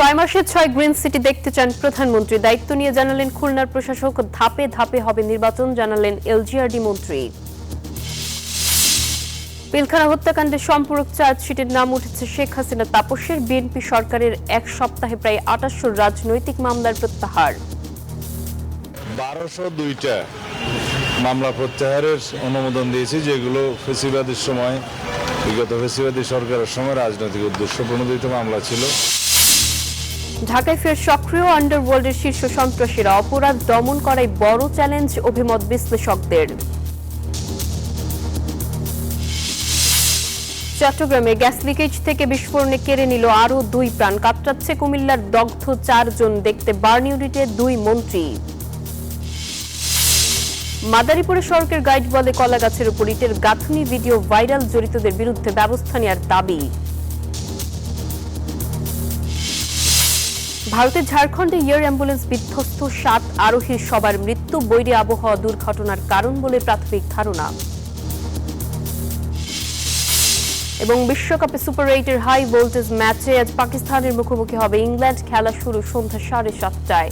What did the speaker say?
6 মাসে 6 green city দেখতে চান প্রধানমন্ত্রী। দায়িত্ব নিয়ে জানালেন খুলনার প্রশাসক। ধাপে ধাপে হবে নির্বাচন, জানালেন এলজিআরডি মন্ত্রী। পিলখানা হত্যাকাণ্ডের সম্পূরক চার্জশিটের নাম উঠেছে শেখ হাসিনা তাপসের। বিএনপি সরকারের এক সপ্তাহে প্রায় 2800 রাজনৈতিক মামলার প্রত্যাহার। 1202টা মামলা প্রত্যাহারের অনুমোদন দিয়েছে, যেগুলো ফেসিবাদের সময়, বিগত ফেসিবাদী সরকারের সময় রাজনৈতিক উদ্দেশ্য প্রণোদিত মামলা ছিল। ঢাকায় ফের সক্রিয় আন্ডারওয়ার্ল্ডের শীর্ষ সন্ত্রাসীরা। অপরাধ দমন করাই বড় চ্যালেঞ্জ, অভিমত বিশ্লেষকদের। চট্টগ্রামে গ্যাস লিকেজ থেকে বিস্ফোরণে কেড়ে নিল আরও 2 প্রাণ। কাতরাচ্ছে কুমিল্লার দগ্ধ 4 জন। দেখতে বার্ন ইউনিটে 2 মন্ত্রী। মাদারীপুরে সড়কের গাইড বলে কলাগাছের উপর ইটের গাঁথনি, ভিডিও ভাইরাল। জড়িতদের বিরুদ্ধে ব্যবস্থা নেওয়ার দাবি। ভারতের ঝাড়খণ্ডে এয়ার অ্যাম্বুলেন্স বিধ্বস্ত, 7 আরোহীর সবার মৃত্যু। বৈরী আবহাওয়া দুর্ঘটনার কারণ বলে প্রাথমিক ধারণা। এবং বিশ্বকাপে সুপার 8-এর হাই ভোল্টেজ ম্যাচে আজ পাকিস্তানের মুখোমুখি হবে ইংল্যান্ড। খেলা শুরু সন্ধ্যা 7:30টায়।